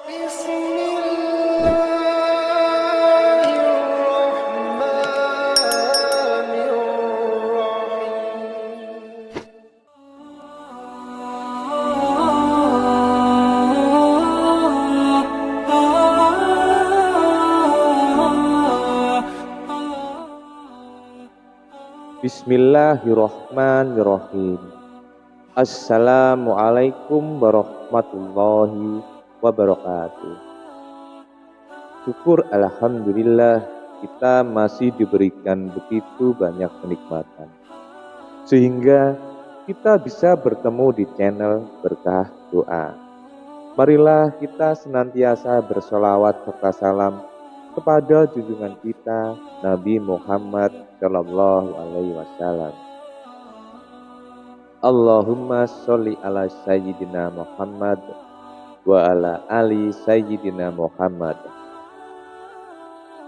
Bismillahirrahmanirrahim. Bismillahirrahmanirrahim. Assalamualaikum warahmatullahi wabarakatuh. Syukur alhamdulillah kita masih diberikan begitu banyak kenikmatan, sehingga kita bisa bertemu di channel Berkah Doa. Marilah kita senantiasa bersolawat serta salam kepada junjungan kita Nabi Muhammad Shallallahu Alaihi Wasallam. Allahumma sholli ala Sayyidina Muhammad wa ala ali Sayyidina Muhammad.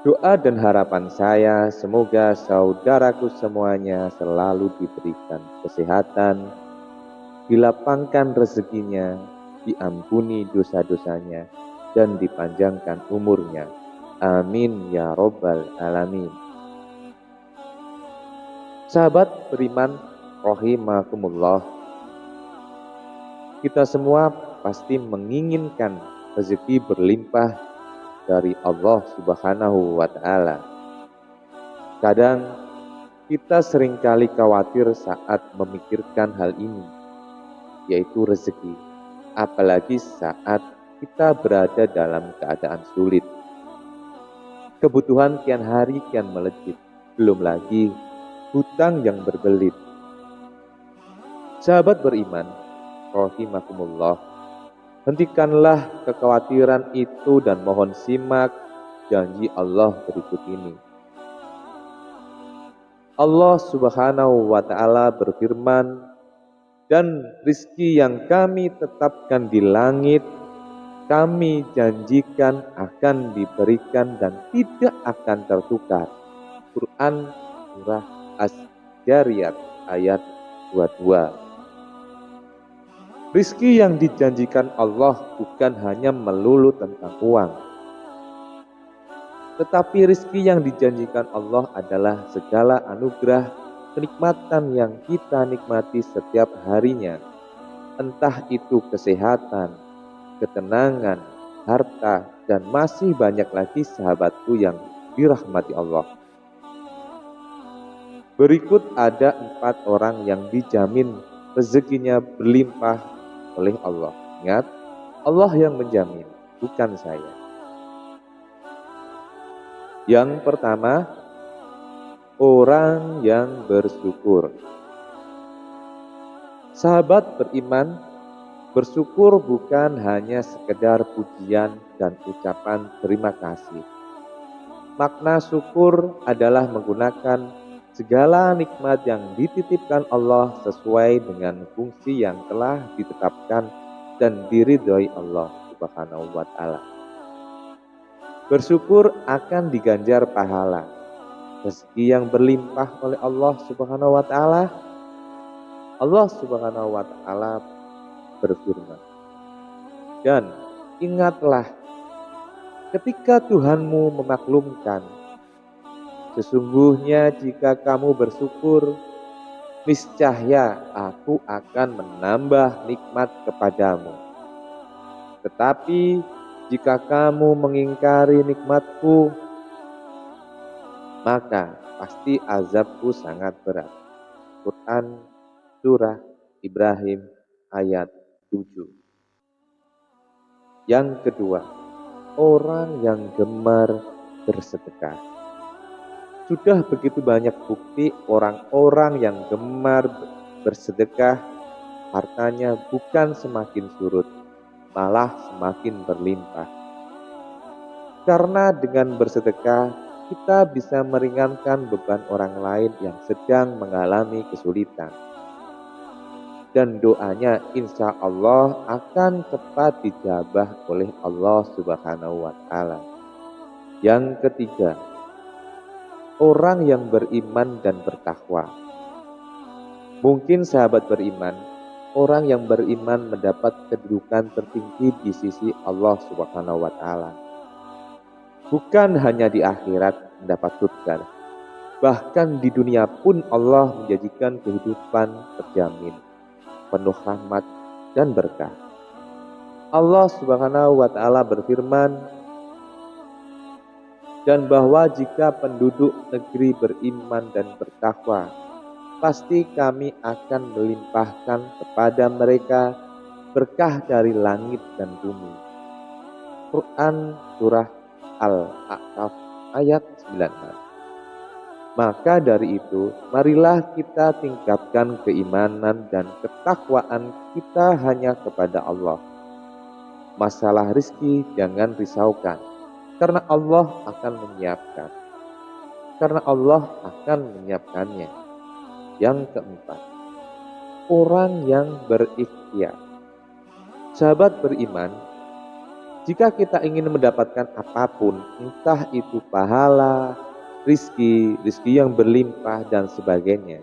Doa dan harapan saya semoga saudaraku semuanya selalu diberikan kesehatan, dilapangkan rezekinya, diampuni dosa-dosanya, dan dipanjangkan umurnya. Amin ya robbal alamin. Sahabat beriman rahimakumullah, kita semua pasti menginginkan rezeki berlimpah dari Allah Subhanahu wa Ta'ala. Kadang kita seringkali khawatir saat memikirkan hal ini, yaitu rezeki, apalagi saat kita berada dalam keadaan sulit. Kebutuhan kian hari kian melejit, belum lagi hutang yang berbelit. Sahabat beriman rahimakumullah, hentikanlah kekhawatiran itu dan mohon simak janji Allah berikut ini. Allah Subhanahu wa Ta'ala berfirman, dan rizki yang kami tetapkan di langit kami janjikan akan diberikan dan tidak akan tertukar. Quran surah As-Jariyat ayat 22. Rizki yang dijanjikan Allah bukan hanya melulu tentang uang, tetapi rizki yang dijanjikan Allah adalah segala anugerah kenikmatan yang kita nikmati setiap harinya, entah itu kesehatan, ketenangan, harta, dan masih banyak lagi sahabatku yang dirahmati Allah. Berikut ada 4 orang yang dijamin rezekinya berlimpah oleh Allah. Ingat, Allah yang menjamin, bukan saya. Yang pertama, orang yang bersyukur. Sahabat beriman, bersyukur bukan hanya sekedar pujian dan ucapan terima kasih. Makna syukur adalah menggunakan segala nikmat yang dititipkan Allah sesuai dengan fungsi yang telah ditetapkan dan diridhoi Allah Subhanahu wa Ta'ala. Bersyukur akan diganjar pahala, rezeki yang berlimpah oleh Allah Subhanahu wa Ta'ala. Allah Subhanahu wa Ta'ala berfirman, dan ingatlah ketika Tuhanmu memaklumkan, sesungguhnya jika kamu bersyukur, niscaya aku akan menambah nikmat kepadamu. Tetapi jika kamu mengingkari nikmatku, maka pasti azabku sangat berat. Quran surah Ibrahim ayat 7. Yang kedua, orang yang gemar bersedekah. Sudah begitu banyak bukti orang-orang yang gemar bersedekah, hartanya bukan semakin surut, malah semakin berlimpah. Karena dengan bersedekah, kita bisa meringankan beban orang lain yang sedang mengalami kesulitan. Dan doanya insya Allah akan cepat dijabah oleh Allah Subhanahu wa Ta'ala. Yang ketiga, orang yang beriman dan bertakwa. Mungkin sahabat beriman, orang yang beriman mendapat kedudukan tertinggi di sisi Allah Subhanahu wa taala. Bukan hanya di akhirat mendapat surga, bahkan di dunia pun Allah menjadikan kehidupan terjamin, penuh rahmat dan berkah. Allah Subhanahu wa taala berfirman, dan bahwa jika penduduk negeri beriman dan bertakwa, pasti kami akan melimpahkan kepada mereka berkah dari langit dan bumi. Quran Surah Al-A'raf ayat 96. Maka dari itu, marilah kita tingkatkan keimanan dan ketakwaan kita hanya kepada Allah. Masalah rizki jangan risaukan, karena Allah akan menyiapkan. Karena Allah akan menyiapkannya. Yang keempat, orang yang berikhtiar. Sahabat beriman, jika kita ingin mendapatkan apapun, entah itu pahala, rizki yang berlimpah dan sebagainya,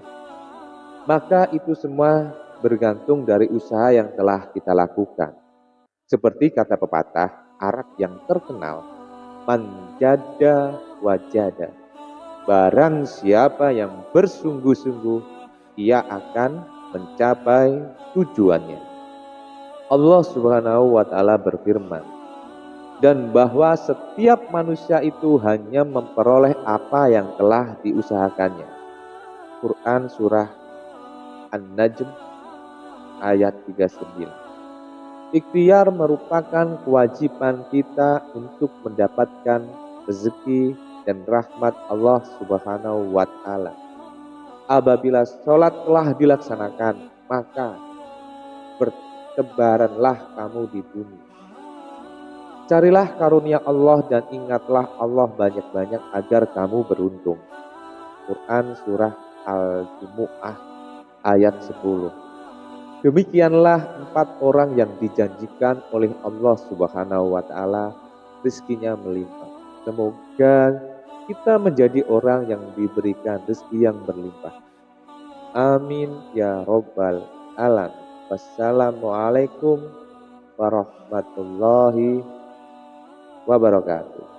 maka itu semua bergantung dari usaha yang telah kita lakukan. Seperti kata pepatah Arab yang terkenal, manjada wajada. Barang siapa yang bersungguh-sungguh, ia akan mencapai tujuannya. Allah Subhanahu wa taala berfirman, dan bahwa setiap manusia itu hanya memperoleh apa yang telah diusahakannya. Quran Surah An-Najm ayat 39. Ikhtiar merupakan kewajiban kita untuk mendapatkan rezeki dan rahmat Allah Subhanahu wa taala. Apabila sholat telah dilaksanakan, maka bertebaranlah kamu di bumi. Carilah karunia Allah dan ingatlah Allah banyak-banyak agar kamu beruntung. Quran Surah Al-Jumu'ah ayat 10. Demikianlah 4 orang yang dijanjikan oleh Allah Subhanahu wa taala rezekinya melimpah. Semoga kita menjadi orang yang diberikan rezeki yang berlimpah. Amin ya robbal alamin. Wassalamualaikum warahmatullahi wabarakatuh.